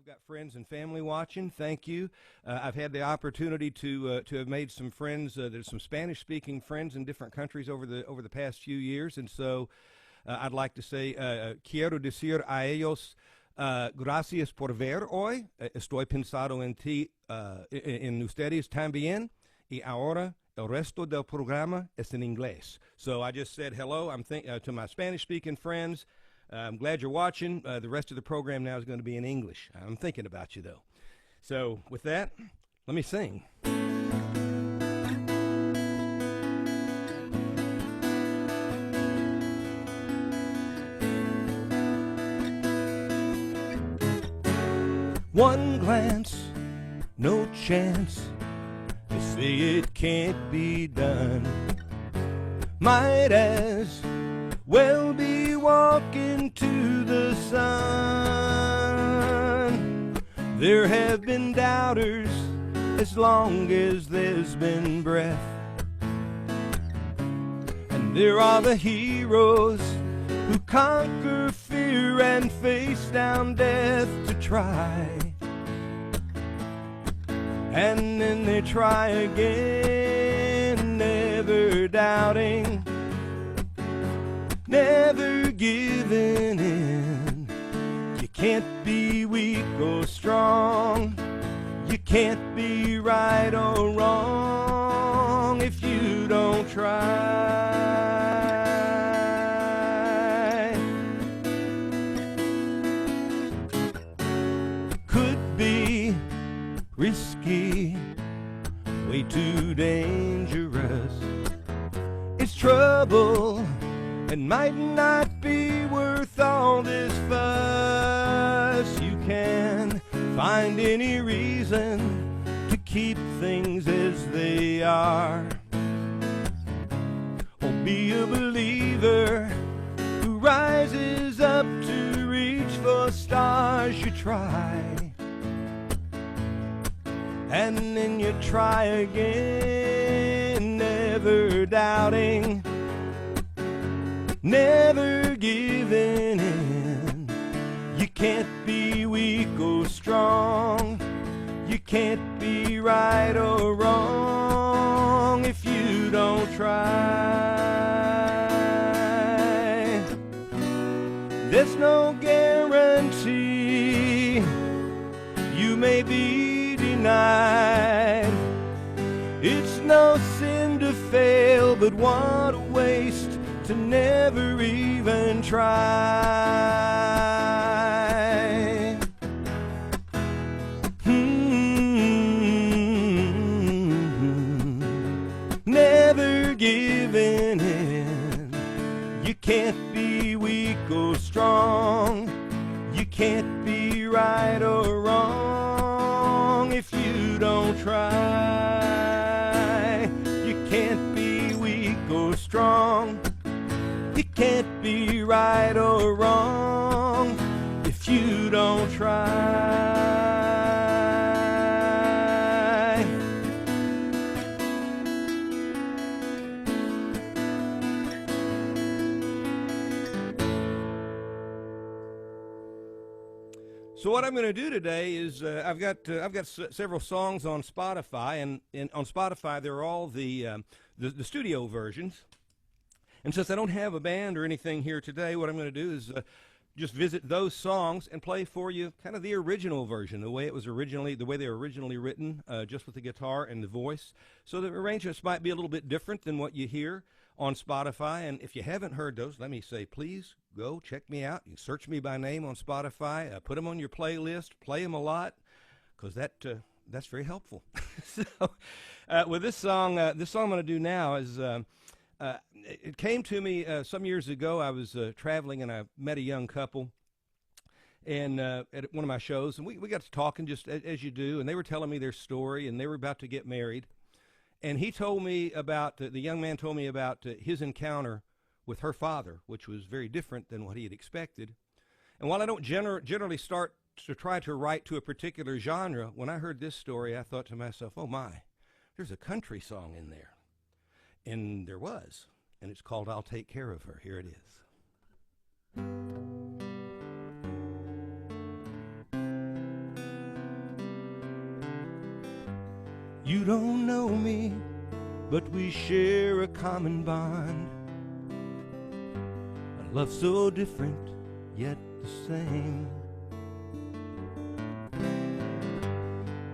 I've got friends and family watching. Thank you. I've had the opportunity to have made some friends. There's some Spanish-speaking friends in different countries over the past few years, and so I'd like to say quiero decir a ellos gracias por ver hoy. Estoy pensado en ti, en ustedes también. Y ahora el resto del programa es en inglés. So I just said hello. To my Spanish-speaking friends. I'm glad you're watching. The rest of the program now is going to be in English. I'm thinking about you, though. So with that, let me sing. One glance, no chance. They say it can't be done. Might as well be walking to the sun. There have been doubters as long as there's been breath, and there are the heroes who conquer fear and face down death to try. And then they try again, never doubting, never giving in. You can't be weak or strong. You can't be right or wrong if you don't try. Could be risky, way too dangerous. It's trouble and might not be worth all this fuss. You can find any reason to keep things as they are, or be a believer who rises up to reach for stars. You try, and then you try again, never doubting, never giving in. You can't be weak or strong. You can't be right or wrong if you don't try. There's no guarantee. You may be denied. It's no sin to fail, but what a waste to never even try. Never giving in. You can't be weak or strong. You can't be right or wrong if you don't try. You can't be weak or strong. You can't be right or wrong if you don't try. So what I'm going to do today is I've got several songs on Spotify, and on Spotify they're all the studio versions. And since I don't have a band or anything here today, what I'm going to do is just visit those songs and play for you kind of the original version, the way they were originally written, just with the guitar and the voice. So the arrangements might be a little bit different than what you hear on Spotify. And if you haven't heard those, let me say, please go check me out. You can search me by name on Spotify, put them on your playlist, play them a lot, because that's very helpful. So with this song I'm going to do now is it came to me some years ago. I was traveling, and I met a young couple and at one of my shows, and we got to talking just as you do, and they were telling me their story, and they were about to get married. And he told me about, the young man told me about his encounter with her father, which was very different than what he had expected. And while I don't generally start to try to write to a particular genre, when I heard this story, I thought to myself, oh my, there's a country song in there. And there was, and it's called I'll Take Care of Her. Here it is. You don't know me, but we share a common bond. A love so different, yet the same.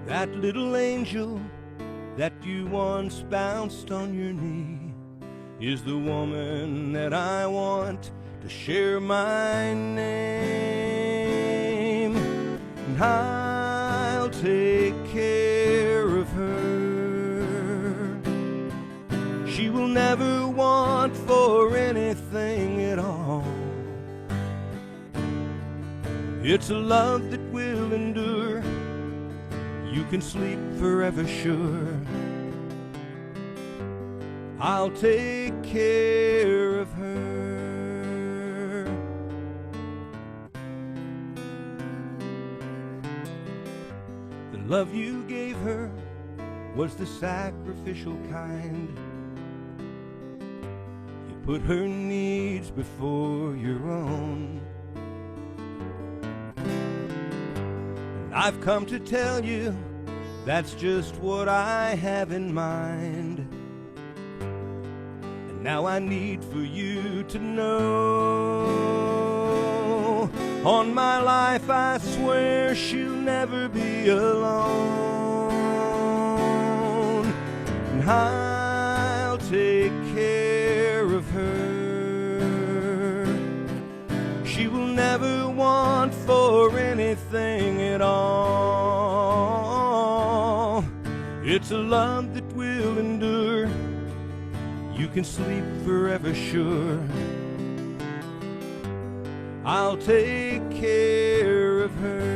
That little angel that you once bounced on your knee is the woman that I want to share my name. And I'll take care of her. She will never want for anything at all. It's a love that will endure. You can sleep forever sure. I'll take care of her. The love you gave her was the sacrificial kind. You put her needs before your own. And I've come to tell you that's just what I have in mind. And now I need for you to know, on my life I swear she'll never be alone. And I'll take care of her. She will never want for anything at all. It's a love that will endure. You can sleep forever sure. I'll take care of her.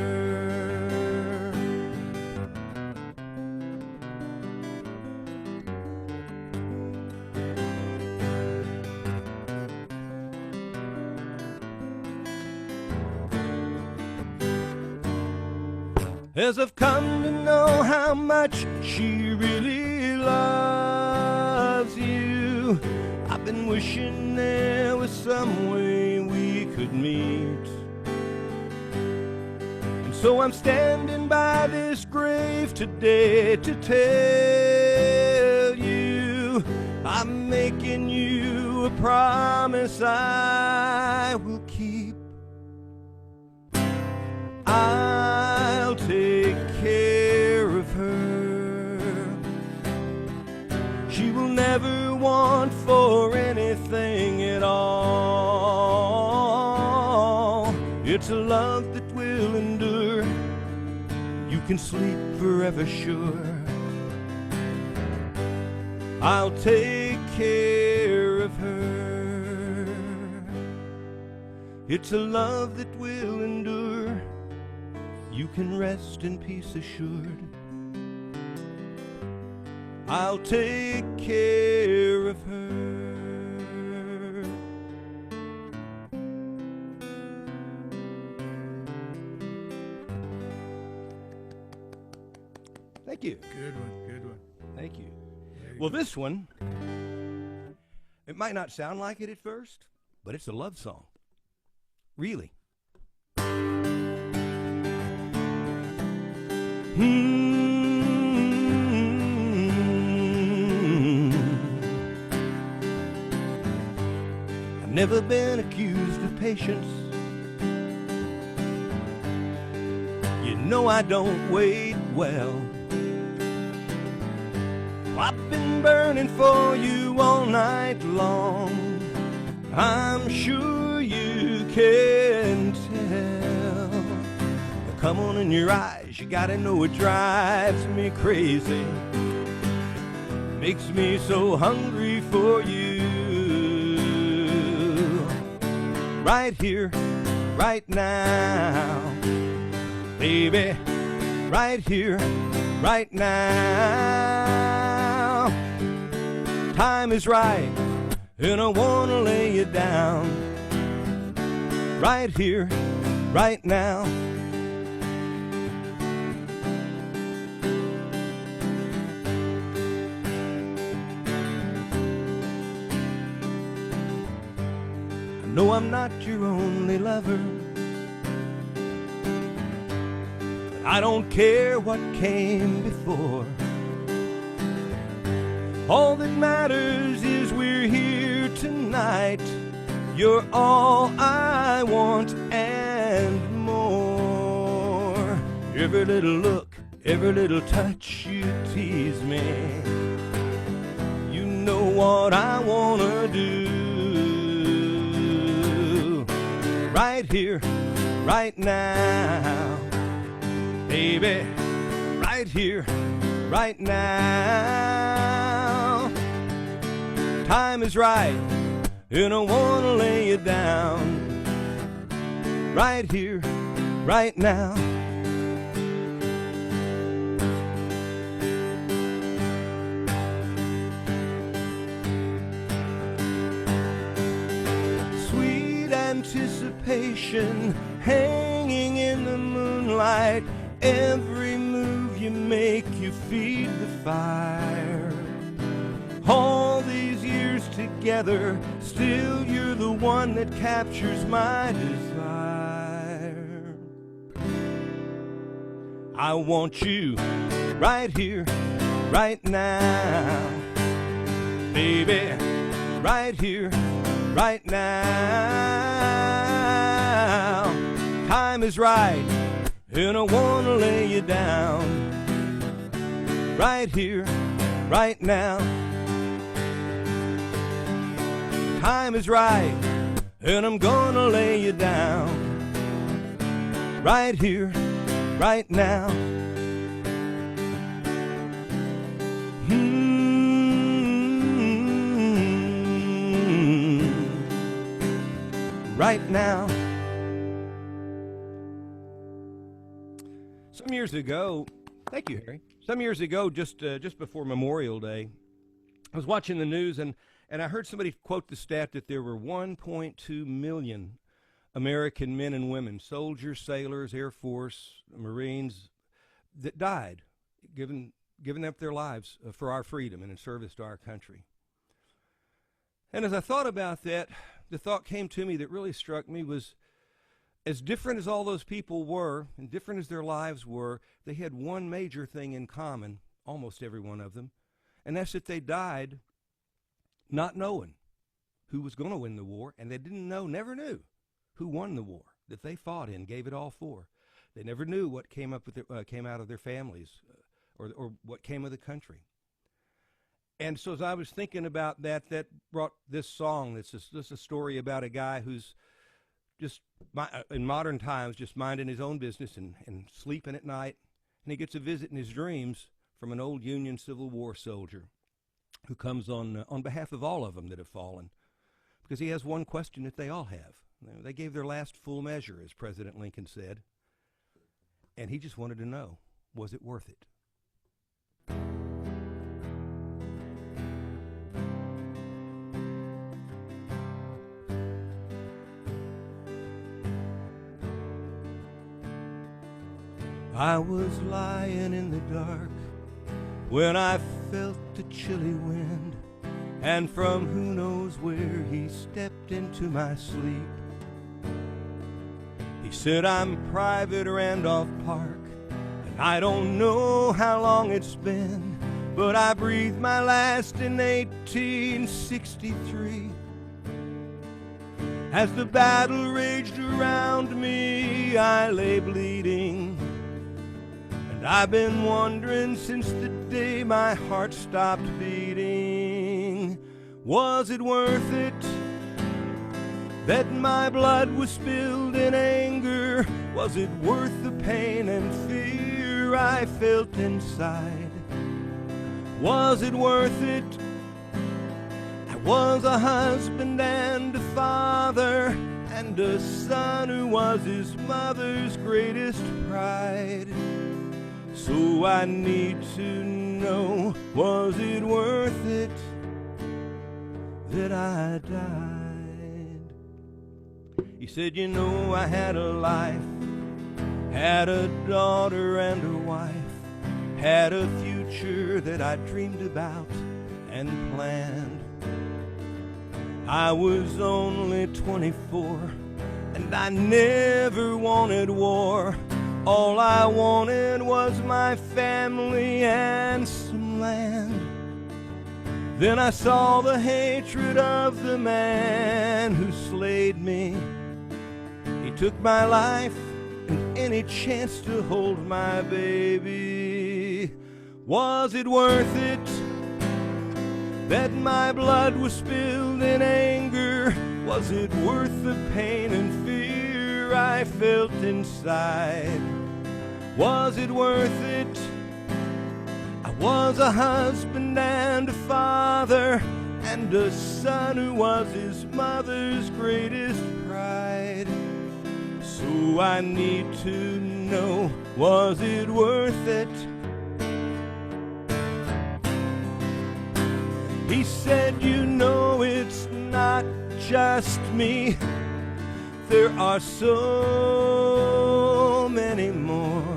As I've come to know how much she really loves you, I've been wishing there was some way we could meet. And so I'm standing by this grave today to tell you I'm making you a promise I will keep. I'll take care of her. She will never want for anything at all. It's a love that will endure. You can sleep forever sure. I'll take care of her. It's a love that will endure. You can rest in peace assured. I'll take care of her. Thank you. Good one, good one. Thank you. Well, this one, it might not sound like it at first, but it's a love song. Really. I've never been accused of patience. You know I don't wait well. I've been burning for you all night long. I'm sure you can tell. The come on in your eyes, you gotta know it drives me crazy. Makes me so hungry for you. Right here, right now, baby. Right here, right now. Time is right, and I wanna lay you down. Right here, right now. I know I'm not your only lover. I don't care what came before. All that matters is we're here tonight. You're all I want and more. Every little look, every little touch, you tease me. You know what I wanna do. Right here, right now, baby. Right here, right now. Time is right, and I wanna lay you down. Right here, right now. Sweet anticipation hanging in the moonlight. Every move you make, you feed the fire. All these years together, still you're the one that captures my desire. I want you right here, right now. Baby, right here, right now. Time is right, and I wanna lay you down. Right here, right now. Time is right, and I'm gonna lay you down. Right here, right now. Right now. Some years ago, thank you, Harry. Some years ago, just before Memorial Day, I was watching the news and I heard somebody quote the stat that there were 1.2 million American men and women, soldiers, sailors, Air Force, Marines, that died, giving up their lives for our freedom and in service to our country. And as I thought about that, the thought came to me that really struck me was, as different as all those people were, and different as their lives were, they had one major thing in common, almost every one of them, and that's that they died not knowing who was going to win the war, and they never knew who won the war that they fought in, gave it all for. They never knew what came out of their families, or what came of the country. And so as I was thinking about that brought this song. It's just a story about a guy who's just, in modern times, just minding his own business and sleeping at night. And he gets a visit in his dreams from an old Union Civil War soldier who comes on behalf of all of them that have fallen, because he has one question that they all have. They gave their last full measure, as President Lincoln said, and he just wanted to know, was it worth it? I was lying in the dark when I felt the chilly wind, and from who knows where he stepped into my sleep. He said, I'm Private Randolph Park, and I don't know how long it's been, but I breathed my last in 1863. As the battle raged around me, I lay bleeding. And I've been wondering since the day my heart stopped beating, was it worth it that my blood was spilled in anger? Was it worth the pain and fear I felt inside? Was it worth it? I was a husband and a father, and a son who was his mother's greatest pride. So I need to know, was it worth it that I died? He said, you know, I had a life, had a daughter and a wife, had a future that I dreamed about and planned. I was only 24, and I never wanted war. All I wanted was my family and some land. Then I saw the hatred of the man who slayed me. He took my life and any chance to hold my baby. Was it worth it that my blood was spilled in anger? Was it worth the pain and fear I felt inside? Was it worth it? I was a husband and a father and a son who was his mother's greatest pride. So I need to know, was it worth it? He said, you know, it's not just me. There are so many more.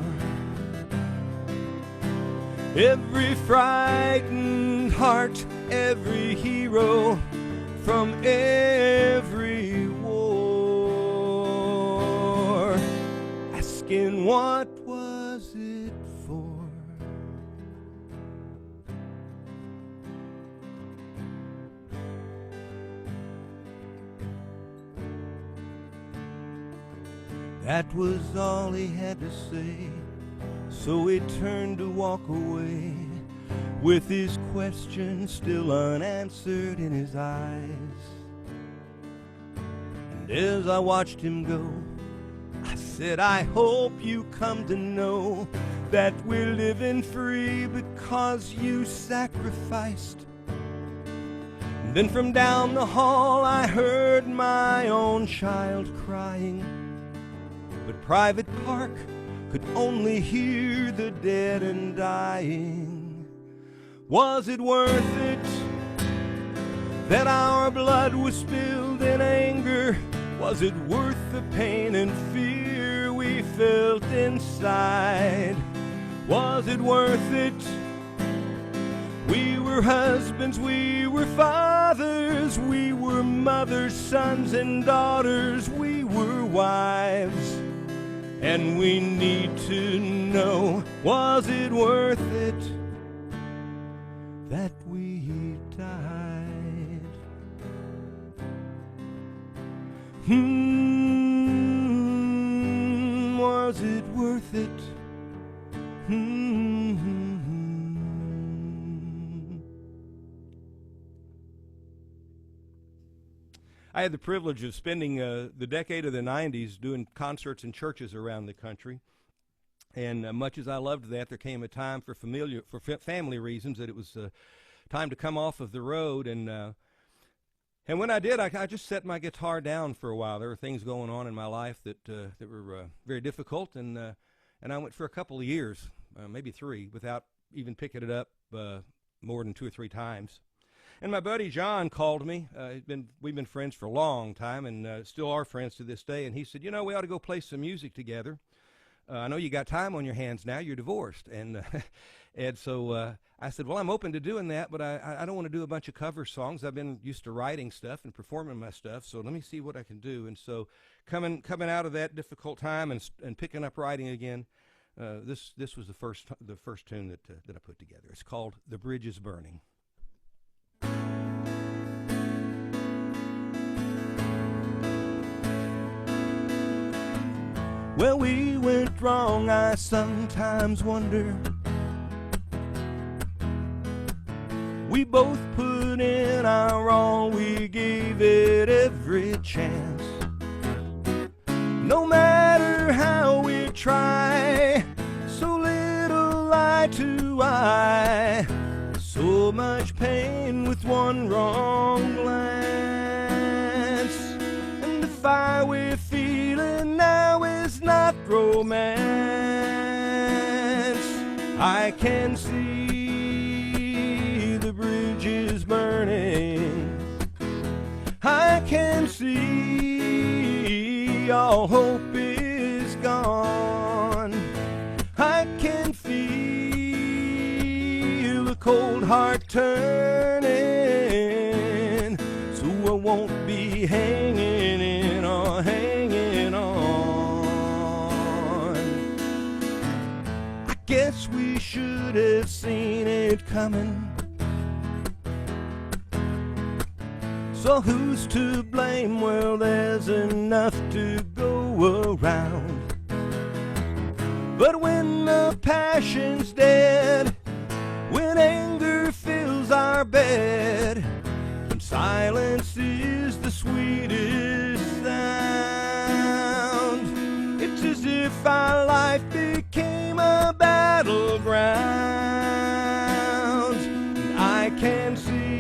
Every frightened heart, every hero from every war, asking what was it for? That was all he had to say, so he turned to walk away, with his question still unanswered in his eyes. And as I watched him go, I said, I hope you come to know that we're living free because you sacrificed. And then from down the hall I heard my own child crying, but Private Park could only hear the dead and dying. Was it worth it that our blood was spilled in anger? Was it worth the pain and fear we felt inside? Was it worth it? We were husbands, we were fathers, we were mothers, sons and daughters, we were wives. And we need to know, was it worth it that we died? Was it worth it? I had the privilege of spending the decade of the 90s doing concerts in churches around the country. And much as I loved that, there came a time for family reasons that it was time to come off of the road. And when I did, I just set my guitar down for a while. There were things going on in my life that were very difficult, and I went for a couple of years, maybe 3, without even picking it up more than 2 or 3 times. And my buddy John called me. We've been friends for a long time and still are friends to this day. And he said, you know, we ought to go play some music together. I know you got time on your hands now. You're divorced. And so I said, well, I'm open to doing that, but I don't want to do a bunch of cover songs. I've been used to writing stuff and performing my stuff, so let me see what I can do. And so coming out of that difficult time and picking up writing again, this was the first tune that I put together. It's called "The Bridge Is Burning." Well, we went wrong, I sometimes wonder. We both put in our all, we gave it every chance. No matter how we try, so little eye to eye, so much pain with one wrong glance. And the fire we're feeling now is not romance. I can see the bridge is burning. I can see all hope is gone. I can feel a cold heart turning, so I won't be hanging in or hanging on. I guess we should have seen it coming. So who's to blame? Well, there's enough to go around. But when the passion's dead, when anger fills our bed, when silence is the sweetest sound, it's as if our life became a battleground. And I can see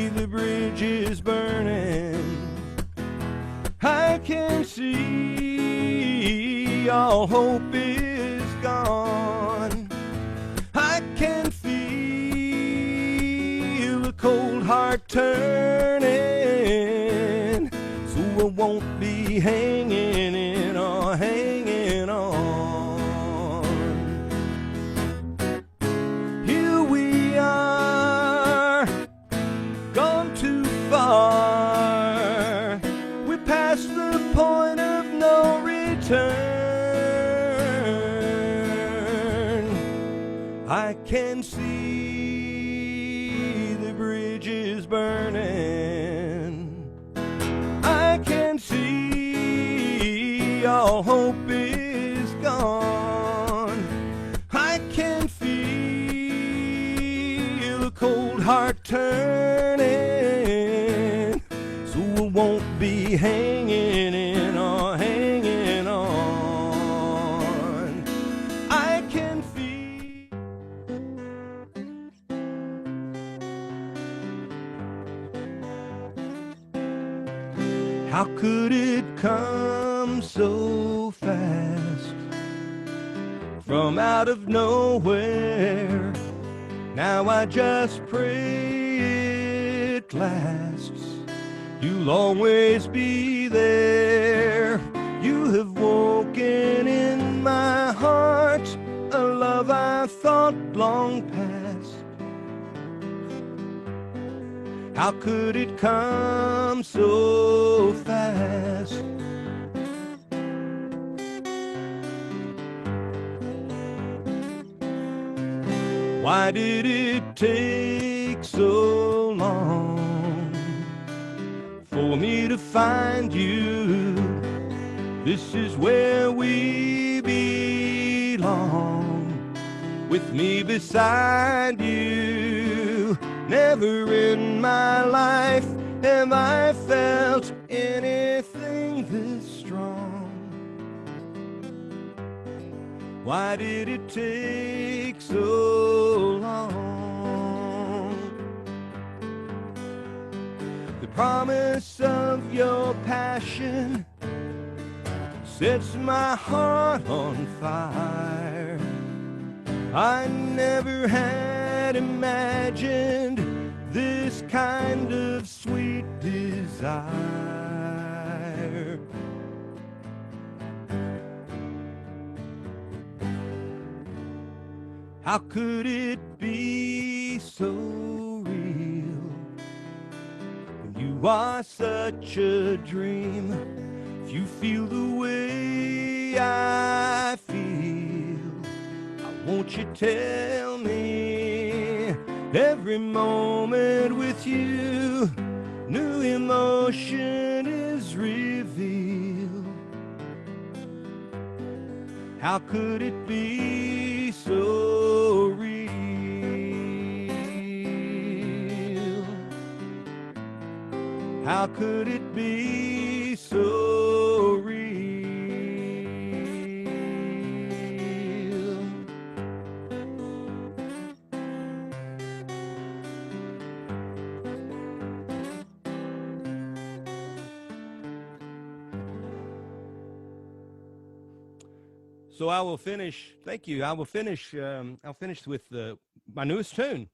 the bridges burning. I can see all hope is gone. I can feel a cold heart turning, so I won't be hanging in or hanging on. Here we are, gone too far. We're past the point of no return. I can see the bridges burning. I can see all hope is gone. I can feel a cold heart turning, so I won't be hanging in or hanging on. I can feel. How could it come so fast from out of nowhere? Now I just pray it lasts. You'll always be there. You have woken in my heart a love I thought long past. How could it come so fast? Why did it take so long for me to find you? This is where we belong, with me beside you. Never in my life have I felt anything this strong. Why did it take so long? The promise of your passion sets my heart on fire. I never had imagined this kind of sweet desire. How could it be so real when you are such a dream? If you feel the way I feel, won't you tell me? Every moment with you, new emotion is revealed. How could it be so real? How could it be so real? So I will finish. Thank you. I will finish. I'll finish with my newest tune.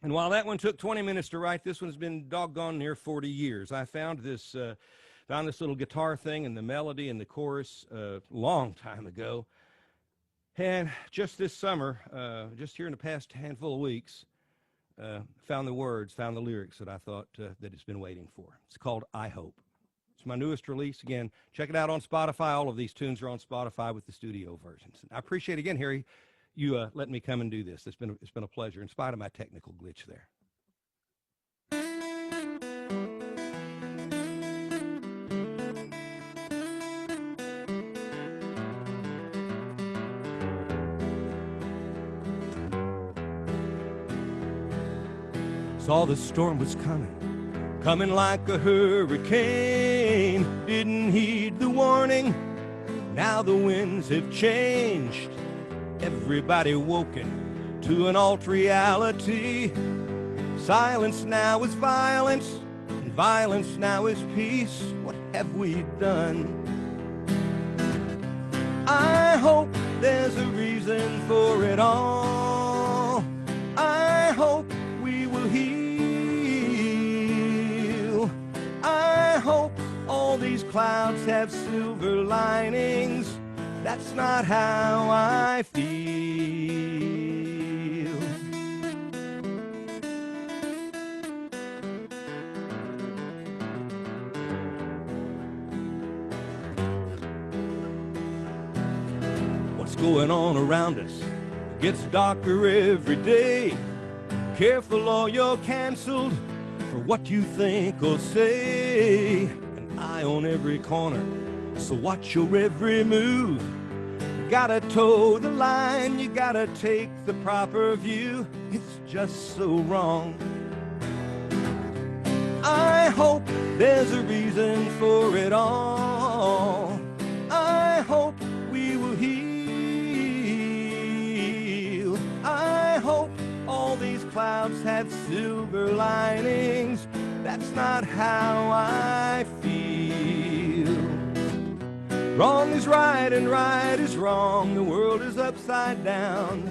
And while that one took 20 minutes to write, this one's been doggone near 40 years. I found this little guitar thing and the melody and the chorus a long time ago. And just this summer, just here in the past handful of weeks, found the words, found the lyrics that I thought that it's been waiting for. It's called I Hope. It's my newest release. Again, check it out on Spotify. All of these tunes are on Spotify with the studio versions. I appreciate, again, Harry, you letting me come and do this. It's been a pleasure in spite of my technical glitch there. saw the storm was coming like a hurricane, didn't heed the warning. Now the winds have changed, everybody woken to an alt reality. Silence now is violence, and violence now is peace. What have we done? I hope there's a reason for it all. I hope we will heal. I hope all these clouds have silver linings. That's not how I feel. What's going on around us gets darker every day. Careful or you're canceled for what you think or say. An eye on every corner, so watch your every move. You gotta toe the line, you gotta take the proper view. It's just so wrong. I hope there's a reason for it all. I hope we will heal. I hope all these clouds have silver linings. That's not how I feel. Wrong is right and right is wrong. The world is upside down.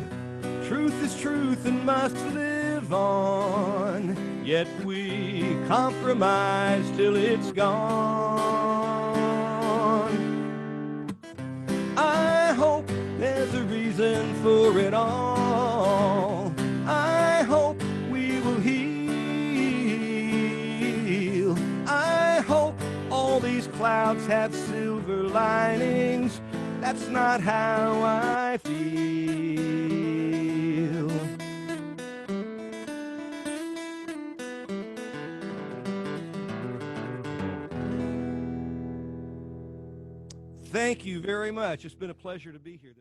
Truth is truth and must live on. Yet we compromise till it's gone. I hope there's a reason for it all. I hope we will heal. I hope all these clouds have silver linings. That's not how I feel. Thank you very much. It's been a pleasure to be here.